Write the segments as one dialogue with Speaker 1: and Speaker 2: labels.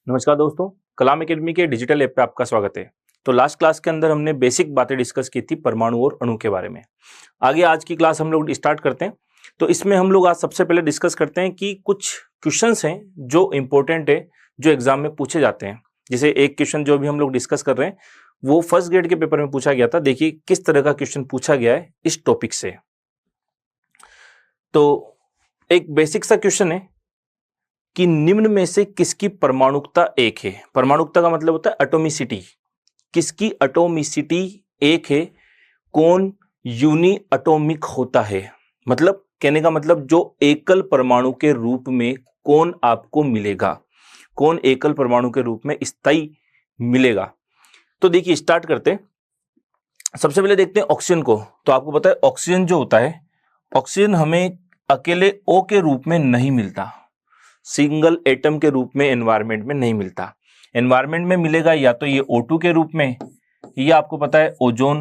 Speaker 1: नमस्कार दोस्तों, कलाम एकेडमी के डिजिटल ऐप पे आपका स्वागत है। तो लास्ट क्लास के अंदर हमने बेसिक बातें डिस्कस की थी परमाणु और अणु के बारे में। आगे आज की क्लास हम लोग स्टार्ट करते हैं। तो इसमें हम लोग आज सबसे पहले डिस्कस करते हैं कि कुछ क्वेश्चंस हैं जो इंपॉर्टेंट है, जो एग्जाम में पूछे जाते हैं। जैसे एक क्वेश्चन जो भी हम लोग डिस्कस कर रहे हैं वो फर्स्ट ग्रेड के पेपर में पूछा गया था। देखिए किस तरह का क्वेश्चन पूछा गया है इस टॉपिक से। तो एक बेसिक सा क्वेश्चन है कि निम्न में से किसकी परमाणुकता एक है। परमाणुकता का मतलब होता है एटॉमिसिटी। किसकी एटॉमिसिटी एक है, कौन यूनी एटॉमिक होता है। मतलब कहने का मतलब जो एकल परमाणु के रूप में कौन आपको मिलेगा, कौन एकल परमाणु के रूप में स्थायी मिलेगा। तो देखिए स्टार्ट करते हैं। सबसे पहले देखते हैं ऑक्सीजन को। तो आपको पता है ऑक्सीजन जो होता है, ऑक्सीजन हमें अकेले O के रूप में नहीं मिलता, सिंगल एटम के रूप में एनवायरनमेंट में नहीं मिलता। एनवायरनमेंट में मिलेगा या तो ये O2 के रूप में, या आपको पता है ओजोन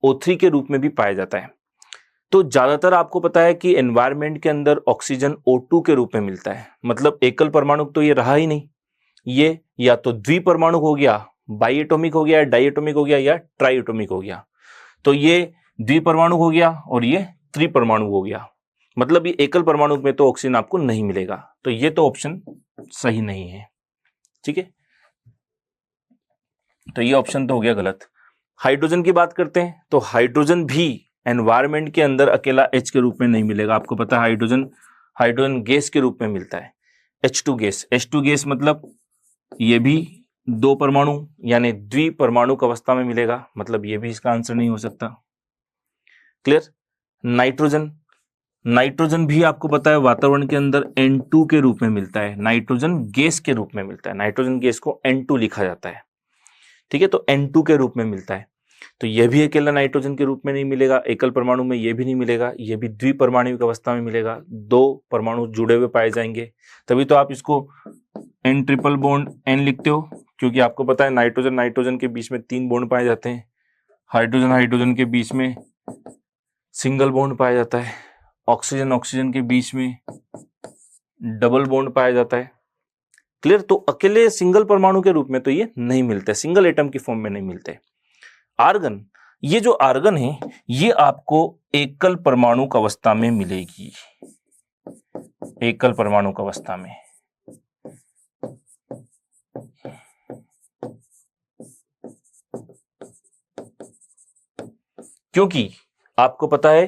Speaker 1: O3 के रूप में भी पाया जाता है। तो ज्यादातर आपको पता है कि एनवायरनमेंट के अंदर ऑक्सीजन O2 के रूप में मिलता है। मतलब एकल परमाणु तो ये रहा ही नहीं, ये या तो द्विपरमाणु हो गया, बाई एटॉमिक हो गया, डाई एटॉमिक हो गया, या ट्राई एटॉमिक हो गया। तो ये द्विपरमाणु हो गया और ये त्रिपरमाणु हो गया। मतलब ये एकल परमाणु में तो ऑक्सीजन आपको नहीं मिलेगा। तो ये तो ऑप्शन सही नहीं है, ठीक है। तो ये ऑप्शन तो हो गया गलत। हाइड्रोजन की बात करते हैं तो हाइड्रोजन भी एनवायरनमेंट के अंदर अकेला H के रूप में नहीं मिलेगा। आपको पता है हाइड्रोजन गैस के रूप में मिलता है, H2 गैस। H2 गैस मतलब ये भी दो परमाणु यानी द्विपरमाणुक अवस्था में मिलेगा। मतलब ये भी इसका आंसर नहीं हो सकता। क्लियर। नाइट्रोजन भी आपको पता है वातावरण के अंदर N2 के रूप में मिलता है, नाइट्रोजन गैस के रूप में मिलता है। नाइट्रोजन गैस को N2 लिखा जाता है, ठीक है। तो N2 के रूप में मिलता है। तो यह भी अकेला नाइट्रोजन के रूप में नहीं मिलेगा, एकल परमाणु में यह भी नहीं मिलेगा, यह भी द्विपरमाणुक अवस्था में मिलेगा। दो परमाणु जुड़े हुए पाए जाएंगे, तभी तो आप इसको N ट्रिपल बॉन्ड N लिखते हो, क्योंकि आपको पता है नाइट्रोजन के बीच में 3 बॉन्ड पाए जाते हैं, हाइड्रोजन के बीच में सिंगल बॉन्ड पाया जाता है, ऑक्सीजन के बीच में डबल बॉन्ड पाया जाता है। क्लियर। तो अकेले सिंगल परमाणु के रूप में तो ये नहीं मिलते, सिंगल एटम की फॉर्म में नहीं मिलते। आर्गन, ये जो आर्गन है ये आपको एकल परमाणुक अवस्था में मिलेगी, एकल परमाणुक अवस्था में। क्योंकि आपको पता है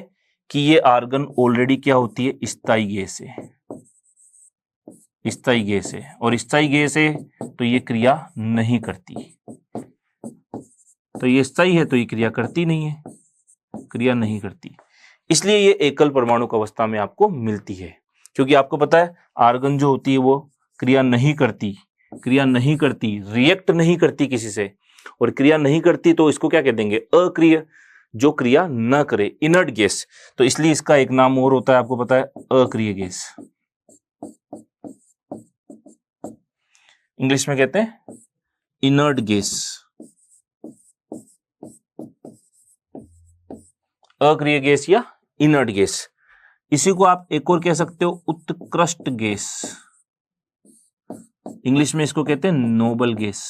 Speaker 1: कि ये आर्गन ऑलरेडी क्या होती है, स्थायी गैस है, स्थायी गैस है। और स्थायी गैस है तो ये क्रिया नहीं करती, तो ये स्थायी है तो ये क्रिया करती नहीं है, क्रिया नहीं करती। इसलिए ये एकल परमाणुक अवस्था में आपको मिलती है। क्योंकि आपको पता है आर्गन जो होती है वो क्रिया नहीं करती, रिएक्ट नहीं करती किसी से, और क्रिया नहीं करती तो इसको क्या कह देंगे, अक्रिय, जो क्रिया न करे, इनर्ट गैस। तो इसलिए इसका एक नाम और होता है, आपको पता है, अक्रिय गैस। इंग्लिश में कहते हैं इनर्ट गैस, अक्रिय गैस या इनर्ट गैस। इसी को आप एक और कह सकते हो उत्कृष्ट गैस, इंग्लिश में इसको कहते हैं noble gas,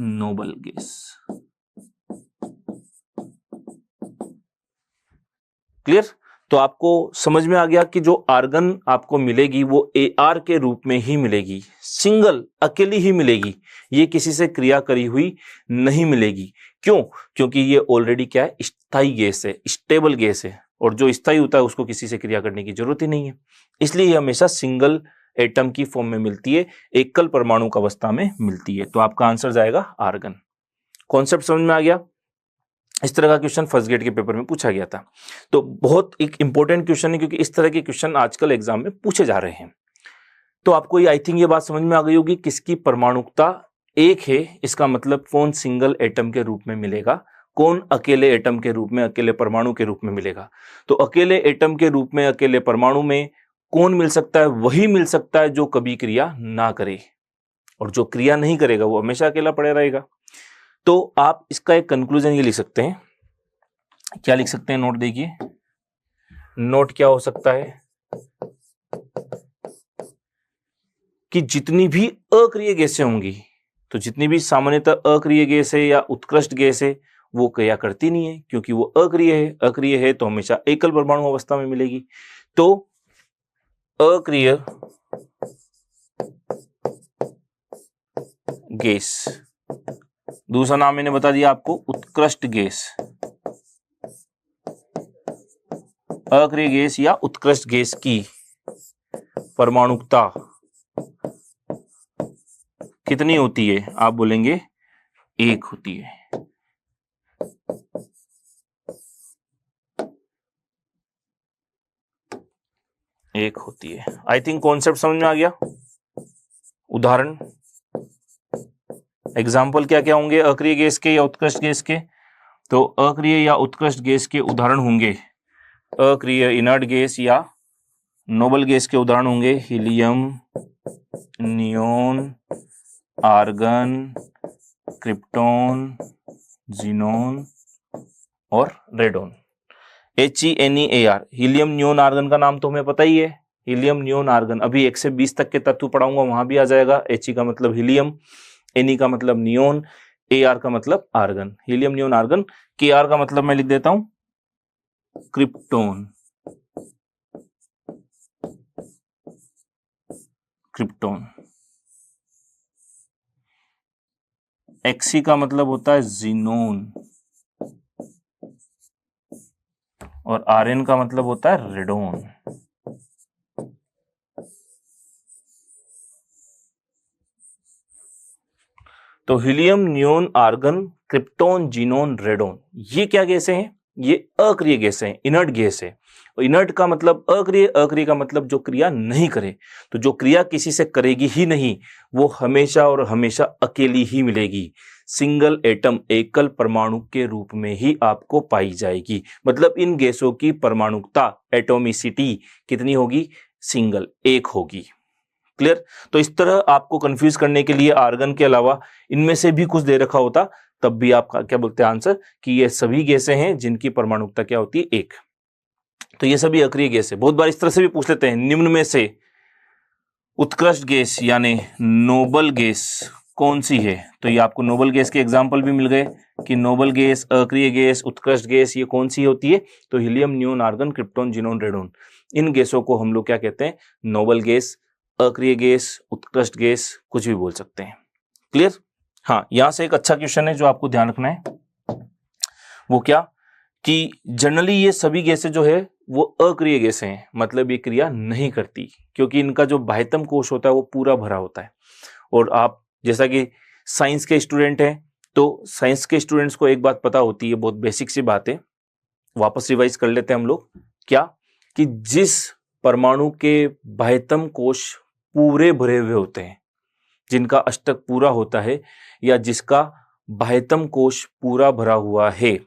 Speaker 1: noble gas. Clear. तो आपको समझ में आ गया कि जो आर्गन आपको मिलेगी वो AR के रूप में ही मिलेगी, सिंगल अकेली ही मिलेगी, ये किसी से क्रिया करी हुई नहीं मिलेगी। क्यों? क्योंकि ये ऑलरेडी क्या है, स्थायी गैस है, स्टेबल गैस है, और जो स्थायी होता है उसको किसी से क्रिया करने की जरूरत ही नहीं है। इसलिए ये हमेशा सिंगल एटम की फॉर्म में मिलती है, एकल परमाणु अवस्था में मिलती है। तो आपका आंसर जाएगा आर्गन। कॉन्सेप्ट समझ में आ गया। इस तरह का क्वेश्चन फर्स्ट ग्रेड के पेपर में पूछा गया था। तो बहुत एक इंपॉर्टेंट क्वेश्चन है, क्योंकि इस तरह के क्वेश्चन आजकल एग्जाम में पूछे जा रहे हैं। तो आपको ये आई थिंक ये बात समझ में आ गई होगी, किसकी परमाणुकता एक है, इसका मतलब कौन सिंगल एटम के रूप में मिलेगा, कौन अकेले एटम के रूप में, अकेले परमाणु के रूप में मिलेगा। तो अकेले एटम के रूप में, अकेले परमाणु में कौन मिल सकता है, वही मिल सकता है जो कभी क्रिया ना करे, और जो क्रिया नहीं करेगा वो हमेशा अकेला पड़े रहेगा। तो आप इसका एक कंक्लूजन ये लिख सकते हैं, क्या लिख सकते हैं, नोट देखिए। नोट क्या हो सकता है, कि जितनी भी अक्रिय गैसें होंगी, तो जितनी भी सामान्यतः अक्रिय गैस है या उत्कृष्ट गैस है वो क्रिया करती नहीं है, क्योंकि वो अक्रिय है। अक्रिय है तो हमेशा एकल परमाणु अवस्था में मिलेगी। तो अक्रिय गैस, दूसरा नाम मैंने बता दिया आपको उत्कृष्ट गैस। अक्रिय गैस या उत्कृष्ट गैस की परमाणुकता कितनी होती है? आप बोलेंगे 1 होती है। एक होती है। आई थिंक कॉन्सेप्ट समझ में आ गया। उदाहरण, एग्जाम्पल क्या क्या होंगे अक्रिय गैस के या उत्कृष्ट गैस के? तो अक्रिय या उत्कृष्ट गैस के उदाहरण होंगे, अक्रिय इनर्ट गैस या नोबल गैस के उदाहरण होंगे helium, neon, argon, krypton, xenon और radon. HENEAR, helium, neon, argon का नाम तो हमें पता ही है। हीलियम, नियोन, आर्गन, अभी 1 से 20 तक के तत्व पढ़ाऊंगा, वहां भी आ जाएगा। He का मतलब हीलियम, Ne का मतलब नियोन, AR का मतलब argon. Helium, neon, argon. KR का मतलब मैं लिख देता हूं क्रिप्टोन। क्रिप्टोन। Xe का मतलब होता है जीनोन और Rn का मतलब होता है रेडोन। तो helium, neon, argon, krypton, xenon, radon, ये क्या गैसें हैं? ये अक्रिय गैसें हैं, इनर्ट गैस है। इनर्ट का मतलब अक्रिय, अक्रिय का मतलब जो क्रिया नहीं करे। तो जो क्रिया किसी से करेगी ही नहीं, वो हमेशा और हमेशा अकेली ही मिलेगी, सिंगल एटम, एकल परमाणु के रूप में ही आपको पाई जाएगी। मतलब इन गैसों की परमाणुकता, एटोमिसिटी कितनी होगी? सिंगल, 1 होगी। क्लियर? तो इस तरह आपको कंफ्यूज करने के लिए आर्गन के अलावा इनमें से भी कुछ दे रखा होता, तब भी आप क्या बोलते हैं आंसर, कि ये सभी गैसें हैं जिनकी परमाणुकता क्या होती है? 1। तो ये सभी अक्रिय गैस है। बहुत बार इस तरह से भी पूछ लेते हैं, निम्न में से उत्कृष्ट गैस यानी नोबल गैस कौन सी है? तो ये आपको नोबल गैस के एग्जाम्पल भी मिल गए कि नोबल गैस, अक्रिय गैस, उत्कृष्ट गैस ये कौन सी होती है? तो helium, neon, argon, krypton, xenon, radon, इन गैसों को हम लोग क्या कहते हैं? नोबल गैस, अक्रिय गैस, उत्कृष्ट गैस, कुछ भी बोल सकते हैं। क्लियर? हाँ, यहां से एक अच्छा क्वेश्चन है जो आपको ध्यान रखना है, वो क्या कि जनरली ये सभी गैसें जो है वो अक्रिय गैसें हैं, मतलब ये क्रिया नहीं करती, क्योंकि इनका जो बाह्यतम कोश होता है वो पूरा भरा होता है। और आप जैसा कि साइंस के स्टूडेंट हैं, तो साइंस के स्टूडेंट्स को एक बात पता होती है, बहुत बेसिक सी बात है, वापस रिवाइज कर लेते हैं हम लोग। क्या कि जिस परमाणु के बाह्यतम कोश पूरे भरे हुए होते हैं, जिनका अष्टक पूरा होता है, या जिसका बाह्यतम कोश पूरा भरा हुआ है,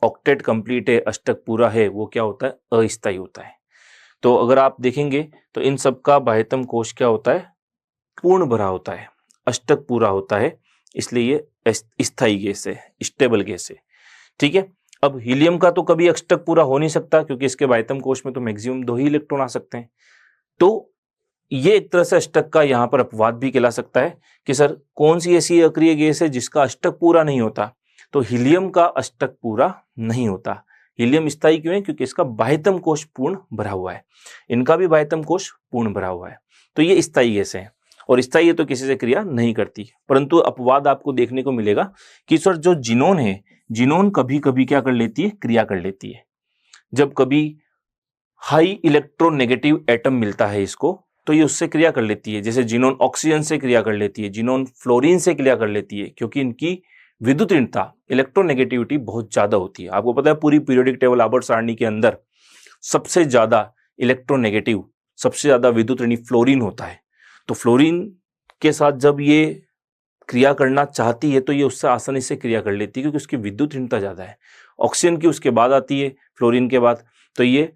Speaker 1: ऑक्टेट कंप्लीट है, अष्टक पूरा है, वो क्या होता है? अस्थायी होता है। तो अगर आप देखेंगे तो इन सब का बाह्यतम कोश क्या होता है? पूर्ण भरा होता है, अष्टक पूरा होता है, इसलिए ये स्थायी गैस है, स्टेबल गैस है। ठीक है। अब हीलियम का तो कभी अष्टक पूरा हो नहीं सकता, क्योंकि इसके बाह्यतम कोश में तो मैक्सिमम 2 ही इलेक्ट्रॉन आ सकते हैं। तो ये एक तरह से अष्टक का यहाँ पर अपवाद भी कहला सकता है कि सर कौन सी ऐसी अक्रिय गैस है जिसका अष्टक पूरा नहीं होता? तो हीलियम का अष्टक पूरा नहीं होता। हीलियम स्थायी क्यों है? क्योंकि इसका बाह्यतम कोश पूर्ण भरा हुआ है, इनका भी बाह्यतम कोश पूर्ण भरा हुआ है, तो ये स्थायी गैस है। और स्थायी है तो किसी से क्रिया नहीं करती। परंतु अपवाद आपको देखने को मिलेगा कि सर जो जीनोन है, जीनोन कभी कभी क्या कर लेती है? क्रिया कर लेती है। जब कभी हाई इलेक्ट्रोनेगेटिव एटम मिलता है इसको, तो ये उससे क्रिया कर लेती है। जैसे जीनोन ऑक्सीजन से क्रिया कर लेती है, जीनोन फ्लोरीन से क्रिया कर लेती है, क्योंकि इनकी विद्युत ऋणता, इलेक्ट्रोनेगेटिविटी बहुत ज्यादा होती है। आपको पता है पूरी पीरियोडिक टेबल आवर्त सारणी के अंदर सबसे ज्यादा इलेक्ट्रोनेगेटिव, सबसे ज्यादा विद्युत ऋणी फ्लोरीन होता है। तो फ्लोरीन के साथ जब ये क्रिया करना चाहती है तो ये उससे आसानी से क्रिया कर लेती है, क्योंकि उसकी विद्युत ऋणता ज्यादा है। ऑक्सीजन की उसके बाद आती है, फ्लोरीन के बाद, तो ये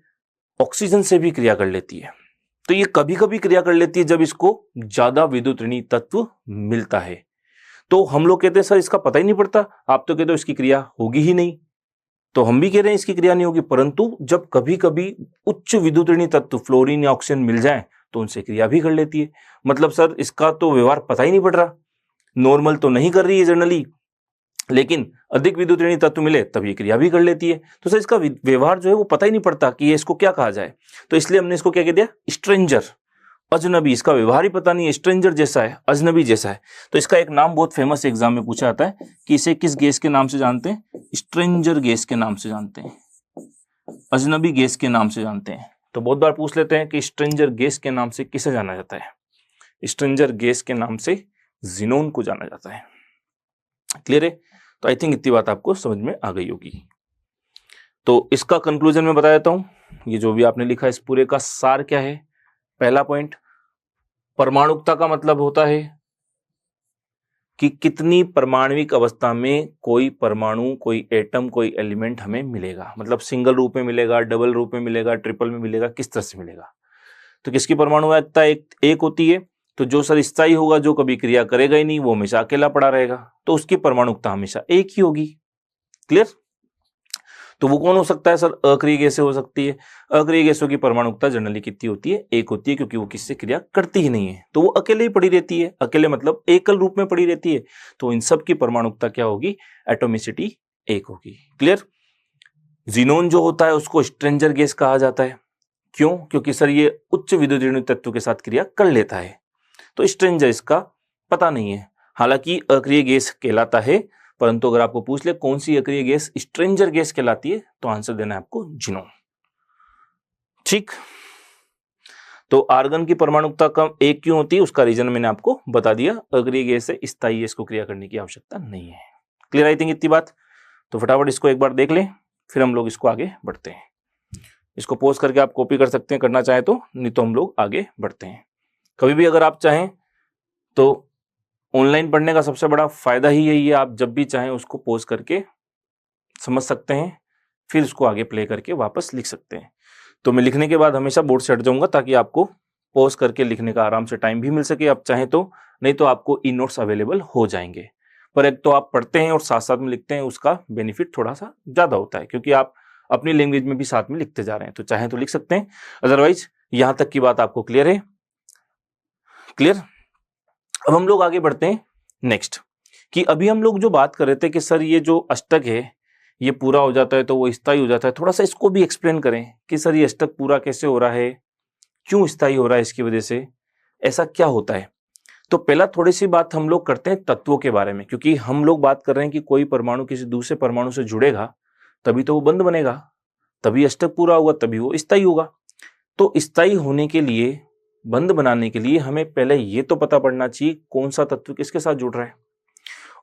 Speaker 1: ऑक्सीजन से भी क्रिया कर लेती है। तो ये कभी कभी क्रिया कर लेती है जब इसको ज्यादा विद्युत ऋणी तत्व मिलता है। तो हम लोग कहते हैं सर इसका पता ही नहीं पड़ता, आप तो कहते हो इसकी क्रिया होगी ही नहीं, तो हम भी कह रहे हैं इसकी क्रिया नहीं होगी। परंतु जब कभी कभी उच्च विद्युत ऋणी तत्व फ्लोरीन या ऑक्सीजन मिल जाए तो उनसे क्रिया भी कर लेती है। मतलब सर इसका तो व्यवहार पता ही नहीं पड़ रहा, नॉर्मल तो नहीं कर रही है जनरली, लेकिन अधिक विद्युत ऋणी तत्व मिले तब ये क्रिया भी कर लेती है। तो सर इसका व्यवहार जो है वो पता ही नहीं पड़ता कि ये इसको क्या कहा जाए, तो इसलिए हमने इसको क्या कह दिया, स्ट्रेंजर, अजनबी। इसका व्यवहार ही पता नहीं है, स्ट्रेंजर जैसा है, अजनबी जैसा है। तो इसका एक नाम बहुत फेमस एग्जाम में पूछा जाता है कि इसे किस गैस के नाम से जानते हैं, स्ट्रेंजर गैस के नाम से जानते हैं, अजनबी गैस के नाम से जानते हैं। तो बहुत बार पूछ लेते हैं कि स्ट्रेंजर गैस के नाम से किसे जाना जाता है, स्ट्रेंजर गैस के नाम से ज़ीनोन को जाना जाता है। क्लियर है? तो आई थिंक इतनी बात आपको समझ में आ गई होगी। तो इसका कंक्लूजन मैं बता देता हूं, ये जो भी आपने लिखा है इस पूरे का सार क्या है। पहला पॉइंट, परमाणुकता का मतलब होता है कि कितनी परमाणविक अवस्था में कोई परमाणु, कोई एटम, कोई एलिमेंट हमें मिलेगा। मतलब सिंगल रूप में मिलेगा, डबल रूप में मिलेगा, ट्रिपल में मिलेगा, किस तरह से मिलेगा। तो किसकी परमाणुकता एक होती है, तो जो सर स्थायी होगा, जो कभी क्रिया करेगा ही नहीं, वो हमेशा अकेला पड़ा रहेगा, तो उसकी परमाणुकता हमेशा एक ही होगी। क्लियर? तो वो कौन हो सकता है सर, अक्रिय गैसें हो सकती है। अक्रिय गैसों की परमाणुकता जनरली कितनी होती है, एक होती है, क्योंकि वो किससे क्रिया करती ही नहीं है, तो वो अकेले ही पड़ी रहती है। अकेले मतलब एकल रूप में पड़ी रहती है, तो इन सब की परमाणुकता क्या होगी, एटोमिसिटी एक होगी। क्लियर? ज़ीनोन जो होता है उसको स्ट्रेंजर गैस कहा जाता है। क्यों? क्योंकि सर ये उच्च विद्युत ऋणात्मक तत्व के साथ क्रिया कर लेता है, तो स्ट्रेंजर इसका पता नहीं है। हालांकि अक्रिय गैस कहलाता है, परंतु अगर आपको पूछ ले कौन सी अक्रिय गैस स्ट्रेंजर गैस कहलाती है, तो आंसर देना है आपको ज़ीनोन। ठीक, तो आर्गन की परमाणुकता कम एक क्यों होती है, उसका रीजन मैंने आपको बता दिया। अक्रिय गैस से स्थायी गैस को क्रिया करने की आवश्यकता नहीं है। क्लियर? आई थिंक इतनी बात। तो फटाफट इसको एक बार देख लें, फिर हम लोग इसको आगे बढ़ते हैं। इसको पोस्ट करके आप कॉपी कर सकते हैं करना चाहे तो, नहीं तो हम लोग आगे बढ़ते हैं। कभी भी अगर आप चाहें तो ऑनलाइन पढ़ने का सबसे बड़ा फायदा ही यही है, आप जब भी चाहें उसको पोस्ट करके समझ सकते हैं, फिर उसको आगे प्ले करके वापस लिख सकते हैं। तो मैं लिखने के बाद हमेशा बोर्ड से हट जाऊंगा, ताकि आपको पोस्ट करके लिखने का आराम से टाइम भी मिल सके आप चाहें तो, नहीं तो आपको ई नोट्स अवेलेबल हो जाएंगे। पर एक तो आप पढ़ते हैं और साथ साथ में लिखते हैं, उसका बेनिफिट थोड़ा सा ज्यादा होता है, क्योंकि आप अपनी लैंग्वेज में भी साथ में लिखते जा रहे हैं। तो चाहें तो लिख सकते हैं, अदरवाइज यहां तक की बात आपको क्लियर है। क्लियर? अब हम लोग आगे बढ़ते हैं नेक्स्ट, कि अभी हम लोग जो बात कर रहे थे कि सर ये जो अष्टक है ये पूरा हो जाता है तो वो स्थायी हो जाता है, थोड़ा सा इसको भी एक्सप्लेन करें कि सर ये अष्टक पूरा कैसे हो रहा है, क्यों स्थायी हो रहा है, इसकी वजह से ऐसा क्या होता है। तो पहला थोड़ी सी बात हम लोग करते हैं तत्वों के बारे में, क्योंकि हम लोग बात कर रहे हैं कि कोई परमाणु किसी दूसरे परमाणु से जुड़ेगा तभी तो वो बंद बनेगा, तभी अष्टक पूरा होगा, तभी वो स्थायी होगा। तो स्थायी होने के लिए, बंद बनाने के लिए हमें पहले ये तो पता पड़ना चाहिए कौन सा तत्व किसके साथ जुड़ रहा है,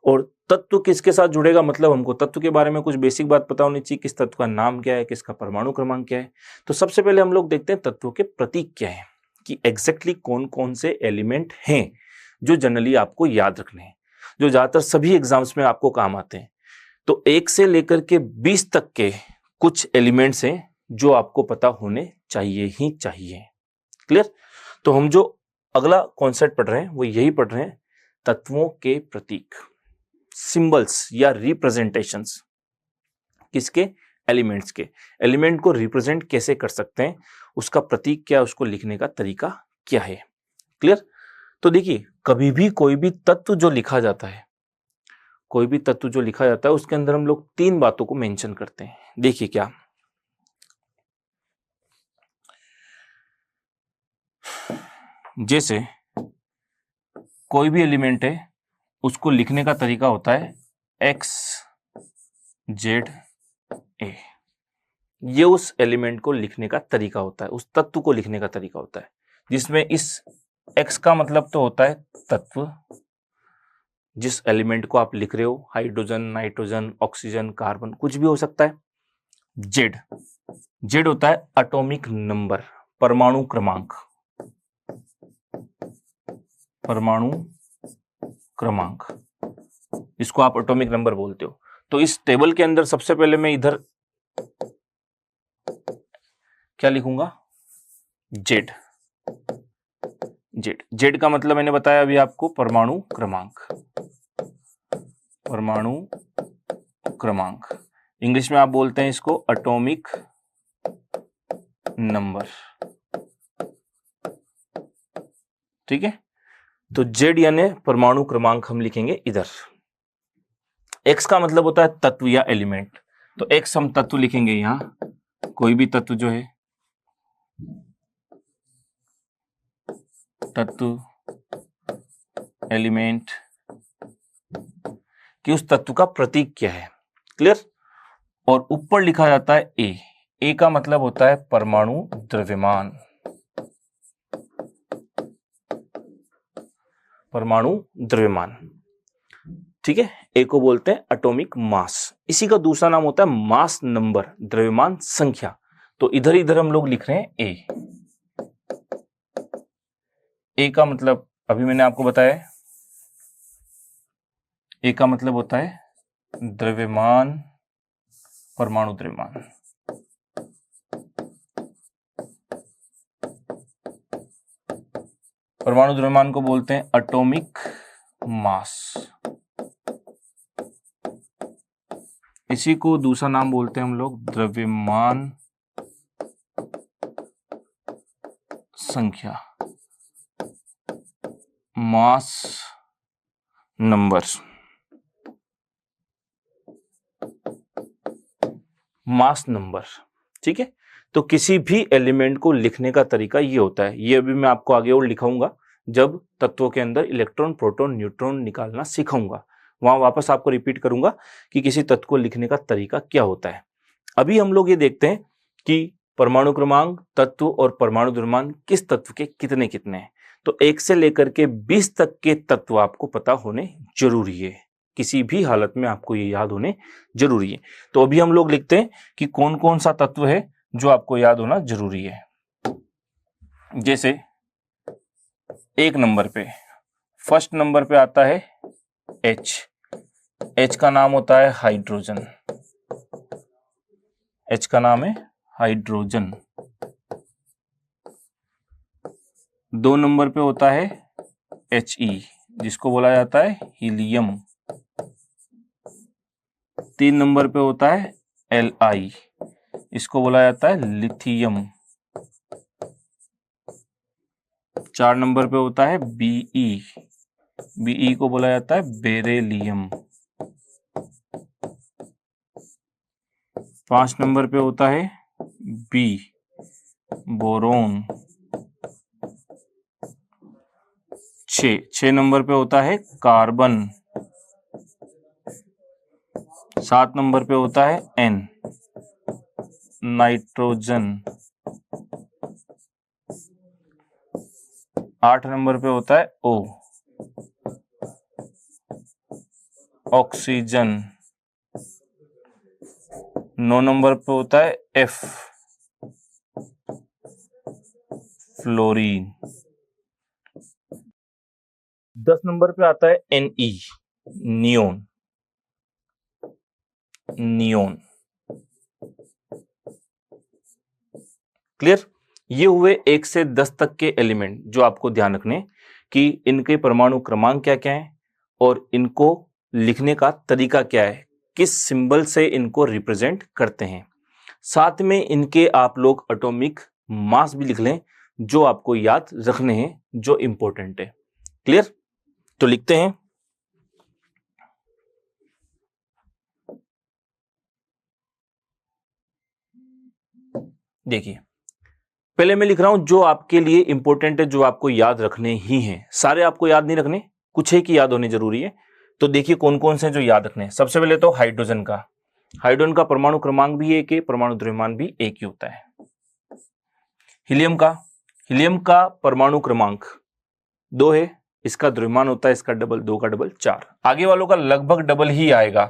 Speaker 1: और तत्व किसके साथ जुड़ेगा मतलब हमको तत्व के बारे में कुछ बेसिक बात पता होनी चाहिए, किस तत्व का नाम क्या है, किसका परमाणु क्रमांक क्या है। तो सबसे पहले हम लोग देखते हैं तत्वों के प्रतीक क्या है, कि एग्जैक्टली कौन कौन से एलिमेंट हैं जो जनरली आपको याद रखने हैं, जो ज्यादातर सभी एग्जाम्स में आपको काम आते हैं। तो 1 से लेकर के 20 तक के कुछ एलिमेंट्स हैं जो आपको पता होने चाहिए ही चाहिए। क्लियर? तो हम जो अगला कॉन्सेप्ट पढ़ रहे हैं वो यही पढ़ रहे हैं, तत्वों के प्रतीक, सिंबल्स या रिप्रेजेंटेशंस। किसके? एलिमेंट्स के। एलिमेंट को रिप्रेजेंट कैसे कर सकते हैं, उसका प्रतीक क्या है, उसको लिखने का तरीका क्या है। क्लियर? तो देखिए, कभी भी कोई भी तत्व जो लिखा जाता है, कोई भी तत्व जो लिखा जाता है उसके अंदर हम लोग 3 बातों को मेंशन करते हैं। देखिए क्या, जैसे कोई भी एलिमेंट है उसको लिखने का तरीका होता है एक्स जेड ए। ये उस एलिमेंट को लिखने का तरीका होता है, उस तत्व को लिखने का तरीका होता है, जिसमें इस एक्स का मतलब तो होता है तत्व, जिस एलिमेंट को आप लिख रहे हो, हाइड्रोजन, नाइट्रोजन, ऑक्सीजन, कार्बन, कुछ भी हो सकता है। जेड, जेड होता है एटॉमिक नंबर, परमाणु क्रमांक, परमाणु क्रमांक, इसको आप एटॉमिक नंबर बोलते हो। तो इस टेबल के अंदर सबसे पहले मैं इधर क्या लिखूंगा, जेड। जेड, जेड का मतलब मैंने बताया अभी आपको, परमाणु क्रमांक, परमाणु क्रमांक। इंग्लिश में आप बोलते हैं इसको एटॉमिक नंबर। ठीक है, तो Z यानी परमाणु क्रमांक हम लिखेंगे इधर। X का मतलब होता है तत्व या एलिमेंट, तो X हम तत्व लिखेंगे यहां, कोई भी तत्व जो है, तत्व, एलिमेंट, कि उस तत्व का प्रतीक क्या है। क्लियर। और ऊपर लिखा जाता है ए का मतलब होता है परमाणु द्रव्यमान, परमाणु द्रव्यमान, ठीक है। ए को बोलते हैं एटॉमिक मास, इसी का दूसरा नाम होता है मास नंबर, द्रव्यमान संख्या। तो इधर इधर हम लोग लिख रहे हैं ए का मतलब अभी मैंने आपको बताया, ए का मतलब होता है द्रव्यमान, परमाणु द्रव्यमान। परमाणु द्रव्यमान को बोलते हैं एटॉमिक मास, इसी को दूसरा नाम बोलते हैं हम लोग द्रव्यमान संख्या, मास नंबर, मास नंबर, ठीक है। तो किसी भी एलिमेंट को लिखने का तरीका ये होता है, ये अभी मैं आपको आगे और लिखाऊंगा जब तत्वों के अंदर इलेक्ट्रॉन, प्रोटॉन, न्यूट्रॉन निकालना सिखाऊंगा, वहां वापस आपको रिपीट करूंगा कि किसी तत्व को लिखने का तरीका क्या होता है। अभी हम लोग ये देखते हैं कि परमाणु क्रमांक, तत्व और परमाणु द्रव्यमान किस तत्व के कितने कितने हैं। तो 1 से लेकर के 20 तक के तत्व आपको पता होने जरूरी है, किसी भी हालत में आपको ये याद होने जरूरी है। तो अभी हम लोग लिखते हैं कि कौन कौन सा तत्व है जो आपको याद होना जरूरी है। जैसे 1 नंबर पे, फर्स्ट नंबर पे आता है H का नाम होता है हाइड्रोजन, H का नाम है हाइड्रोजन। 2 नंबर पे होता है He, जिसको बोला जाता है हीलियम। 3 नंबर पे होता है Li, इसको बोला जाता है लिथियम। 4 नंबर पे होता है Be को बोला जाता है बेरेलियम। 5 नंबर पे होता है B, बोरोन। 6 नंबर पे होता है कार्बन। 7 नंबर पे होता है N, नाइट्रोजन। 8 नंबर पे होता है O, ऑक्सीजन। 9 नंबर पे होता है F, फ्लोरीन। 10 नंबर पे आता है Ne, नियोन, नियोन। क्लियर। ये हुए 1 से 10 तक के एलिमेंट जो आपको ध्यान रखने कि इनके परमाणु क्रमांक क्या क्या है और इनको लिखने का तरीका क्या है, किस सिंबल से इनको रिप्रेजेंट करते हैं। साथ में इनके आप लोग एटॉमिक मास भी लिख लें जो आपको याद रखने हैं, जो इंपॉर्टेंट है। क्लियर। तो लिखते हैं, देखिए पहले मैं लिख रहा हूं जो आपके लिए इंपॉर्टेंट है, जो आपको याद रखने ही हैं। सारे आपको याद नहीं रखने, कुछ एक ही याद होने जरूरी है। तो देखिए कौन कौन से जो याद रखने हैं। सबसे पहले तो हाइड्रोजन का, हाइड्रोजन का परमाणु क्रमांक भी एक है, परमाणु द्रव्यमान भी एक ही होता है। हीलियम का, हीलियम का परमाणु क्रमांक 2 है, इसका द्रव्यमान होता है इसका डबल, 2 का डबल 4। आगे वालों का लगभग डबल ही आएगा।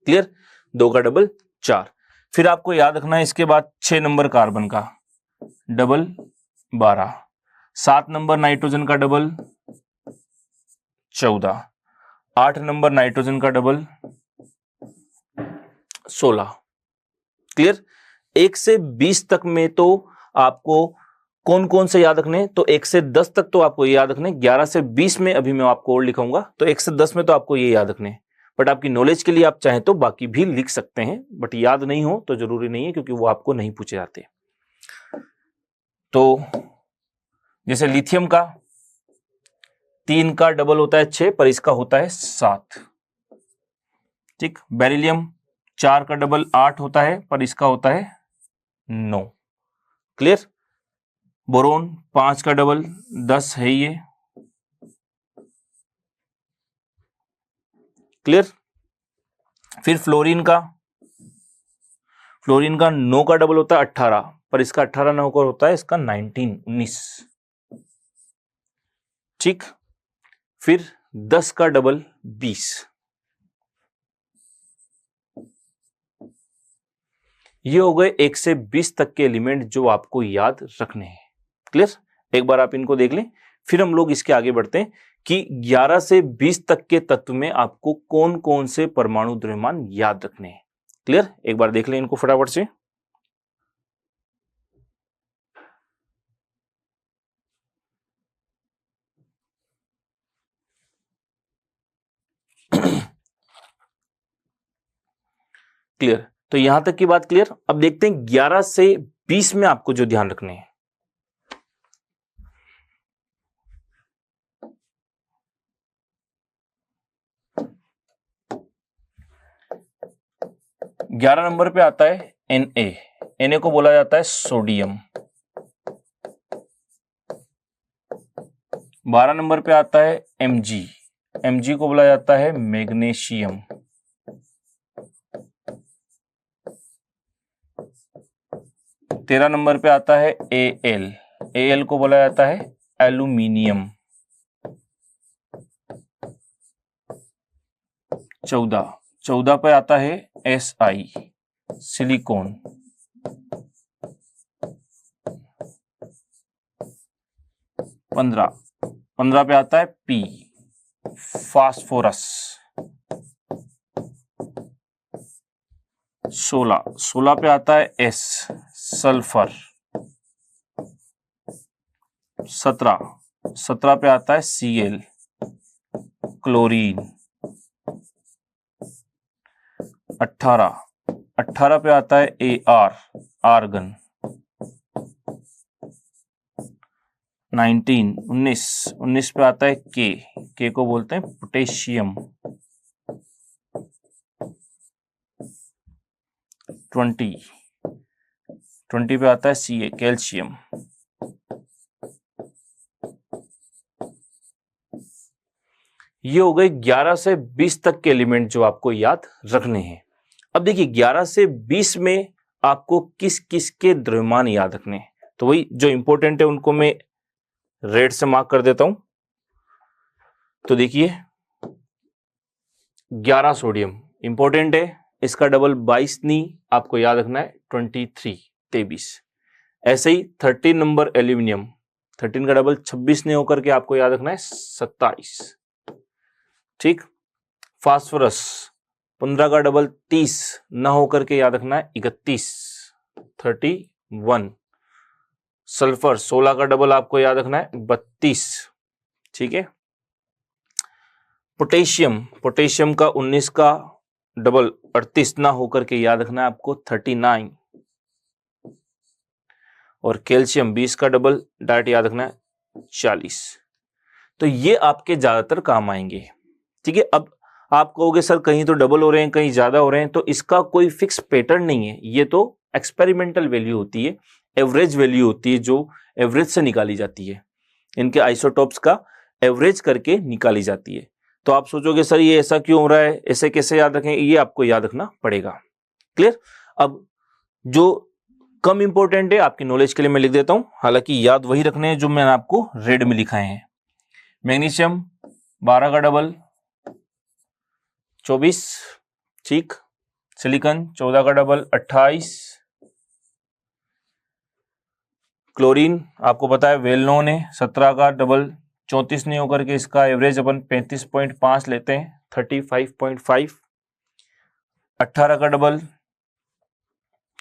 Speaker 1: क्लियर, 2 का डबल 4। फिर आपको याद रखना है इसके बाद 6 नंबर कार्बन का डबल 12, 7 नंबर नाइट्रोजन का डबल 14, 8 नंबर नाइट्रोजन का डबल 16। क्लियर। 1 से 20 तक में तो आपको कौन कौन से याद रखने, तो 1 से 10 तक तो आपको ये याद रखने। 11 से 20 में अभी मैं आपको और लिखाऊंगा, तो 1 से 10 में तो आपको ये याद रखने। बट आपकी नॉलेज के लिए आप चाहें तो बाकी भी लिख सकते हैं, बट याद नहीं हो तो जरूरी नहीं है, क्योंकि वो आपको नहीं पूछे जाते। तो जैसे लिथियम का 3 का डबल होता है 6, पर इसका होता है 7। ठीक। बेरिलियम 4 का डबल 8 होता है, पर इसका होता है 9। क्लियर। बोरोन 5 का डबल 10 है ये। क्लियर। फिर फ्लोरीन का 9 का डबल होता है 18, पर इसका 18 ना होकर होता है इसका 19। ठीक। फिर 10 का डबल 20। ये हो गए 1 से 20 तक के एलिमेंट जो आपको याद रखने हैं। क्लियर। एक बार आप इनको देख लें, फिर हम लोग इसके आगे बढ़ते हैं कि 11 से 20 तक के तत्व में आपको कौन कौन से परमाणु द्रव्यमान याद रखने हैं। क्लियर। एक बार देख लें इनको फटाफट से। क्लियर। तो यहां तक की बात क्लियर। अब देखते हैं 11 से 20 में आपको जो ध्यान रखने हैं। 11 नंबर पे आता है Na को बोला जाता है सोडियम। 12 नंबर पे आता है Mg को बोला जाता है मैग्नीशियम। 13 नंबर पे आता है Al को बोला जाता है एल्यूमिनियम। 14 पे आता है Si सिलिकॉन। 15 पे आता है P फास्फोरस। 16 पे आता है S सल्फर। 17 पे आता है Cl क्लोरीन। 18 पे आता है Ar आर्गन। 19 पे आता है K को बोलते हैं पोटेशियम। 20 पे आता है Ca कैल्शियम। ये हो गए 11 से 20 तक के एलिमेंट जो आपको याद रखने हैं। अब देखिए 11 से 20 में आपको किस किस के द्रव्यमान याद रखने हैं, तो वही जो इंपॉर्टेंट है उनको मैं रेड से मार्क कर देता हूं। तो देखिए 11 सोडियम इंपॉर्टेंट है, इसका डबल 22 नहीं, आपको याद रखना है 23। ऐसे ही 13 नंबर एल्यूमिनियम, 13 का डबल 26 नहीं होकर के आपको याद रखना है 27। ठीक। फास्फोरस 15 का डबल 30 ना होकर के याद रखना है 31। सल्फर 16 का डबल आपको याद रखना है 32। ठीक है। पोटेशियम का 19 का डबल 38 ना होकर के याद रखना है आपको 39। और कैल्शियम 20 का डबल डायरेक्ट याद रखना है 40। तो ये आपके ज्यादातर काम आएंगे। ठीक है। अब आप कहोगे सर कहीं तो डबल हो रहे हैं कहीं ज्यादा हो रहे हैं, तो इसका कोई फिक्स पैटर्न नहीं है, ये तो एक्सपेरिमेंटल वैल्यू होती है, एवरेज वैल्यू होती है जो एवरेज से निकाली जाती है, इनके आइसोटॉप्स का एवरेज करके निकाली जाती है। तो आप सोचोगे सर ये ऐसा क्यों हो रहा है, ऐसे कैसे याद रखें, ये आपको याद रखना पड़ेगा। क्लियर। अब जो कम इंपॉर्टेंट है आपकी नॉलेज के लिए मैं लिख देता हूं, हालांकि याद वही रखने हैं जो मैंने आपको रेड में लिखाए हैं। मैग्नीशियम 12 का डबल 24। ठीक। सिलिकॉन 14 का डबल 28। क्लोरीन आपको पता है वेल नोन है, 17 का डबल 34 नहीं होकर के इसका एवरेज अपन 35.5 लेते हैं 35.5। 18 का डबल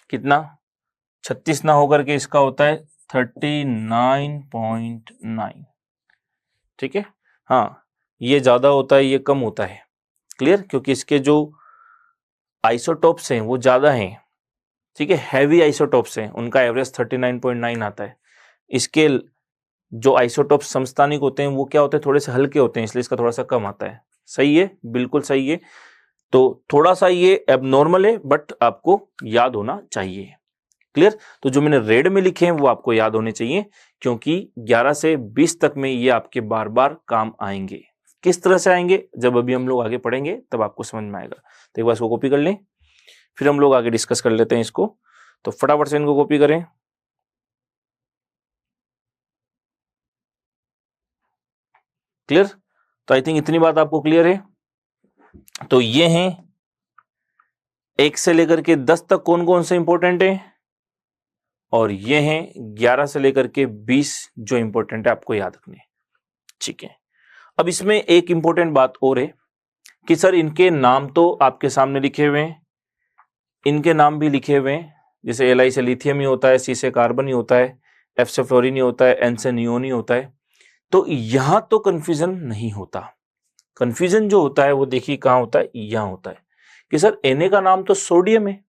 Speaker 1: कितना 36 ना होकर के इसका होता है 39.9। ठीक है। हाँ, ये ज्यादा होता है ये कम होता है। क्लियर। क्योंकि इसके जो आइसोटॉप्स हैं वो ज्यादा हैं। ठीक है। हैवी आइसोटॉप्स हैं, उनका एवरेज 39.9 आता है। इसके जो आइसोटोप समस्थानिक होते हैं वो क्या होते हैं, थोड़े से हल्के होते हैं, इसलिए इसका थोड़ा सा कम आता है। सही है, बिल्कुल सही है। तो थोड़ा सा ये एबनॉर्मल है, बट आपको याद होना चाहिए। क्लियर? तो जो मैंने रेड में लिखे हैं वो आपको याद होने चाहिए, क्योंकि 11 से 20 तक में ये आपके बार बार काम आएंगे। किस तरह से आएंगे, जब अभी हम लोग आगे पढ़ेंगे तब आपको समझ में आएगा। तो एक बार इसको कॉपी कर लें, फिर हम लोग आगे डिस्कस कर लेते हैं इसको। तो फटाफट से इनको कॉपी करें। क्लियर? तो आई थिंक इतनी बात आपको क्लियर है। तो ये हैं 1 से लेकर के 10 तक कौन कौन से इंपॉर्टेंट है, और ये हैं 11 से लेकर के 20 जो इंपॉर्टेंट है आपको याद रखने। ठीक है, अब इसमें एक इंपॉर्टेंट बात और है कि सर इनके नाम तो आपके सामने लिखे हुए हैं, इनके नाम भी लिखे हुए हैं, जैसे Li से लिथियम ही होता है, C से कार्बन ही होता है, F से फ्लोरीन ही होता है, N से नियोन ही होता है। तो यहां तो कंफ्यूजन नहीं होता। कंफ्यूजन जो होता है वो देखिए कहां होता है, यहां होता है कि सर Na का नाम तो सोडियम है,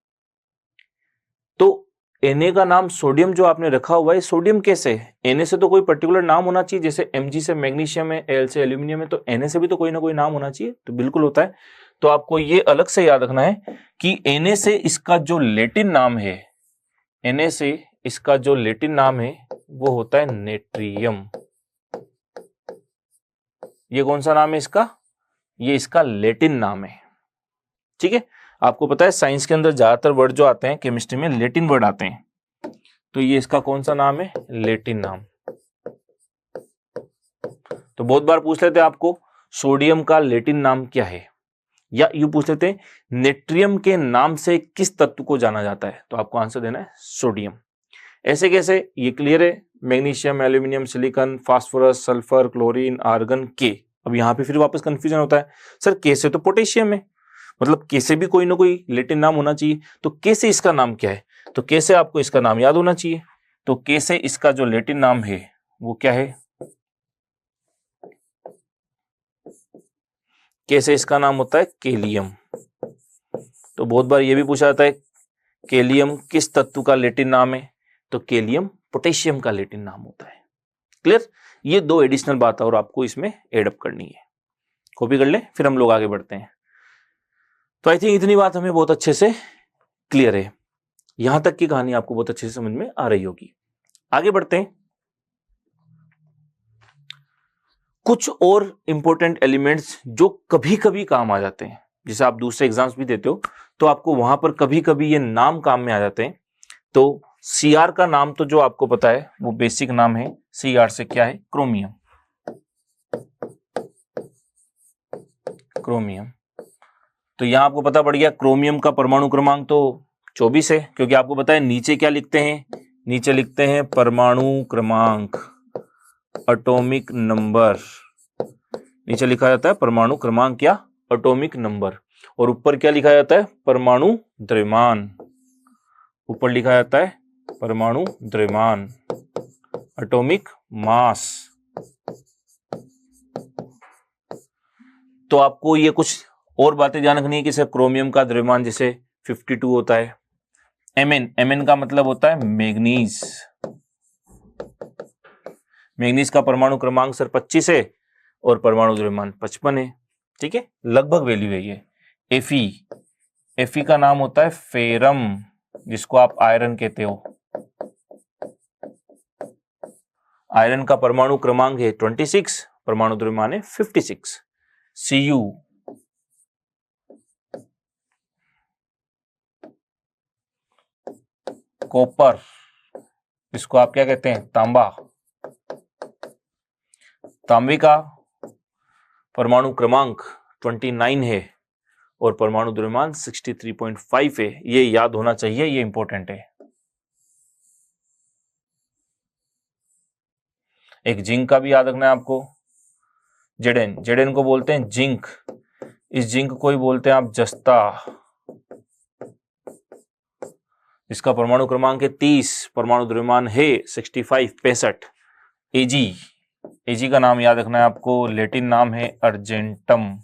Speaker 1: तो Na का नाम सोडियम जो आपने रखा हुआ है, सोडियम कैसे है? Na से तो कोई पर्टिकुलर नाम होना चाहिए, जैसे Mg से मैग्नीशियम है, Al से एल्यूमिनियम है, तो Na से भी तो कोई ना कोई नाम होना चाहिए। तो बिल्कुल होता है। तो आपको ये अलग से याद रखना है कि Na से इसका जो लैटिन नाम है, Na से इसका जो लैटिन नाम है वो होता है नेट्रियम। ये कौन सा नाम है इसका? ये इसका लैटिन नाम है। ठीक है, आपको पता है साइंस के अंदर ज्यादातर वर्ड जो आते हैं केमिस्ट्री में लैटिन वर्ड आते हैं, तो ये इसका कौन सा नाम है? लैटिन नाम। तो बहुत बार पूछ लेते हैं आपको सोडियम का लैटिन नाम क्या है, या यूं पूछ लेते हैं नेट्रियम के नाम से किस तत्व को जाना जाता है, तो आपको आंसर देना है सोडियम। ऐसे कैसे, ये क्लियर है, magnesium, aluminium, silicon, phosphorus, sulphur, chlorine, argon, के। अब यहां पे फिर वापस कंफ्यूजन होता है, सर के से तो पोटेशियम है, मतलब के से भी कोई ना कोई लैटिन नाम होना चाहिए, तो के से इसका नाम क्या है? तो के से आपको इसका नाम याद होना चाहिए। तो के से इसका जो लैटिन नाम है वो क्या है? के से इसका नाम होता है केलियम। तो बहुत बार ये भी पूछा जाता है केलियम किस तत्व का लैटिन नाम है, तो केलियम पोटेशियम का लैटिन नाम होता है। क्लियर? ये दो एडिशनल बात और आपको इसमें एडअप करनी है। कॉपी कर ले, फिर हम लोग आगे बढ़ते हैं। तो आई थिंक इतनी बात हमें बहुत अच्छे से क्लियर है, यहां तक की कहानी आपको बहुत अच्छे से समझ में आ रही होगी। आगे बढ़ते हैं। कुछ और इंपॉर्टेंट एलिमेंट्स जो कभी कभी काम आ जाते हैं, जैसे आप दूसरे एग्जाम्स भी देते हो तो आपको वहां पर कभी कभी ये नाम काम में आ जाते हैं। तो Cr का नाम तो जो आपको पता है वो बेसिक नाम है, Cr से क्या है? क्रोमियम। क्रोमियम, तो यहां आपको पता पड़ गया क्रोमियम का परमाणु क्रमांक तो 24 है, क्योंकि आपको पता है नीचे क्या लिखते हैं, नीचे लिखते हैं परमाणु क्रमांक, एटॉमिक नंबर। नीचे लिखा जाता है परमाणु क्रमांक या एटॉमिक नंबर, और ऊपर क्या लिखा जाता है? परमाणु द्रव्यमान। ऊपर लिखा जाता है परमाणु द्रव्यमान, एटॉमिक मास। तो आपको ये कुछ और बातें ध्यान रखनी है कि क्रोमियम का द्रव्यमान जैसे 52 होता है। Mn का मतलब होता है मैग्नीज। मैग्नीज का परमाणु क्रमांक सर 25 है और परमाणु द्रव्यमान 55 है। ठीक है, लगभग वैल्यू है ये। Fe का नाम होता है फेरम, जिसको आप आयरन कहते हो। आयरन का परमाणु क्रमांक है 26, परमाणु द्रव्यमान है 56। Cu कॉपर, इसको आप क्या कहते हैं? तांबा। तांबे का परमाणु क्रमांक 29 है और परमाणु द्रव्यमान 63.5 है। ये याद होना चाहिए, ये इंपॉर्टेंट है। एक जिंक का भी याद रखना है आपको, जेडेन को बोलते हैं जिंक। इस जिंक को ही बोलते हैं आप जस्ता। इसका परमाणु क्रमांक है 30, परमाणु द्रव्यमान है 65। एजी का नाम याद रखना है आपको, लैटिन नाम है अर्जेंटम,